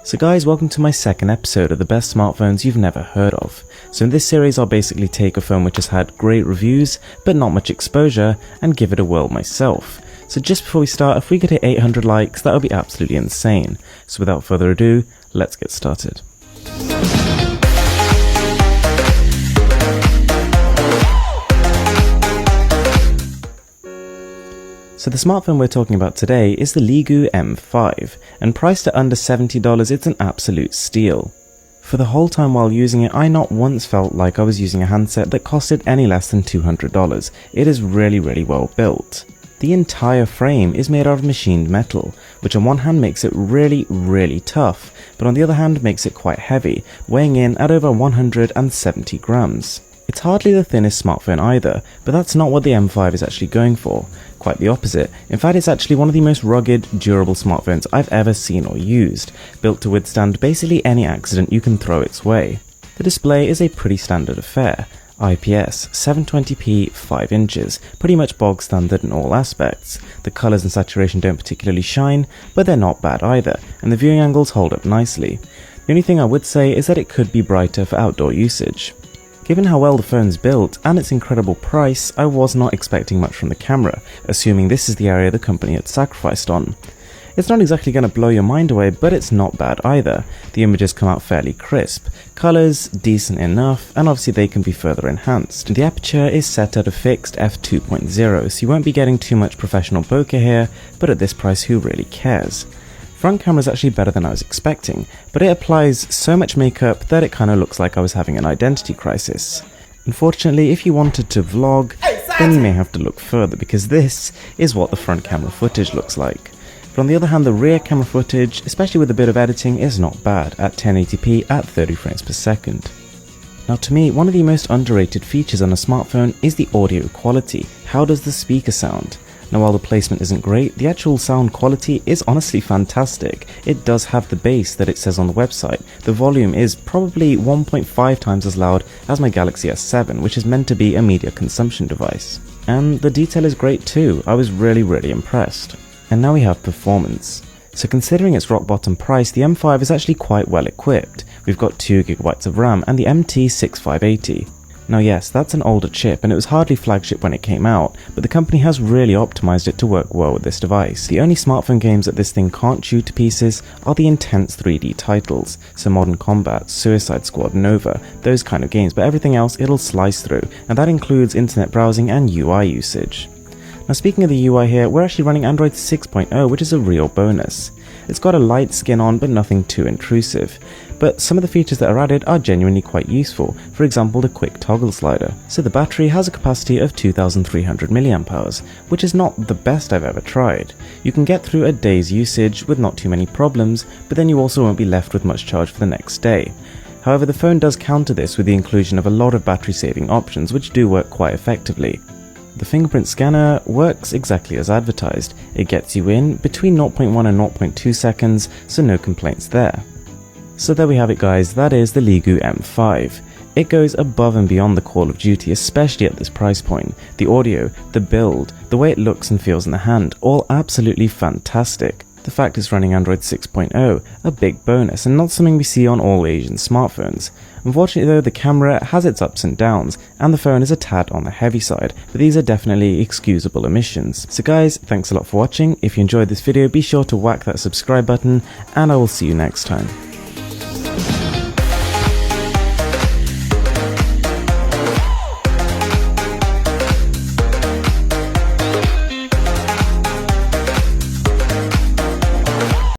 So guys, welcome to my second episode of the best smartphones you've never heard of. So in this series I'll basically take a phone which has had great reviews but not much exposure and give it a whirl myself. So just before we start, if we could hit 800 likes, that would be absolutely insane. So without further ado, let's get started. So the smartphone we're talking about today is the Leegoo M5, and priced at under $70, it's an absolute steal. For the whole time while using it, I not once felt like I was using a handset that costed any less than $200. It is really well built. The entire frame is made out of machined metal, which on one hand makes it really tough, but on the other hand makes it quite heavy, weighing in at over 170 grams. It's hardly the thinnest smartphone either, but that's not what the M5 is actually going for. Quite the opposite. In fact, it's actually one of the most rugged, durable smartphones I've ever seen or used, built to withstand basically any accident you can throw its way. The display is a pretty standard affair. IPS, 720p, 5 inches, pretty much bog standard in all aspects. The colours and saturation don't particularly shine, but they're not bad either, and the viewing angles hold up nicely. The only thing I would say is that it could be brighter for outdoor usage. Given how well the phone's built and its incredible price, I was not expecting much from the camera, assuming this is the area the company had sacrificed on. It's not exactly going to blow your mind away, but it's not bad either. The images come out fairly crisp, colours decent enough, and obviously they can be further enhanced. The aperture is set at a fixed f2.0, so you won't be getting too much professional bokeh here, but at this price who really cares? Front camera is actually better than I was expecting, but it applies so much makeup that it kinda looks like I was having an identity crisis. Unfortunately, if you wanted to vlog, then you may have to look further, because this is what the front camera footage looks like. But on the other hand, the rear camera footage, especially with a bit of editing, is not bad at 1080p at 30 frames per second. Now to me, one of the most underrated features on a smartphone is the audio quality. How does the speaker sound? Now while the placement isn't great, the actual sound quality is honestly fantastic. It does have the bass that it says on the website. The volume is probably 1.5 times as loud as my Galaxy S7, which is meant to be a media consumption device. And the detail is great too. I was really impressed. And now we have performance. So considering its rock bottom price, the M5 is actually quite well equipped. We've got 2GB of RAM and the MT6580. Now yes, that's an older chip and it was hardly flagship when it came out, but the company has really optimized it to work well with this device. The only smartphone games that this thing can't chew to pieces are the intense 3D titles, so Modern Combat, Suicide Squad, Nova, those kind of games, but everything else it'll slice through, and that includes internet browsing and UI usage. Now speaking of the UI here, we're actually running Android 6.0, which is a real bonus. It's got a light skin on, but nothing too intrusive. But some of the features that are added are genuinely quite useful, for example the quick toggle slider. So the battery has a capacity of 2300 mAh, which is not the best I've ever tried. You can get through a day's usage with not too many problems, but then you also won't be left with much charge for the next day. However, the phone does counter this with the inclusion of a lot of battery saving options which do work quite effectively. The fingerprint scanner works exactly as advertised. It gets you in between 0.1 and 0.2 seconds, so no complaints there. So there we have it guys, that is the Leegoo M5. It goes above and beyond the Call of Duty, especially at this price point. The audio, the build, the way it looks and feels in the hand, all absolutely fantastic. The fact it's running Android 6.0, a big bonus and not something we see on all Asian smartphones. Unfortunately though, the camera has its ups and downs, and the phone is a tad on the heavy side, but these are definitely excusable omissions. So guys, thanks a lot for watching. If you enjoyed this video, be sure to whack that subscribe button, and I will see you next time.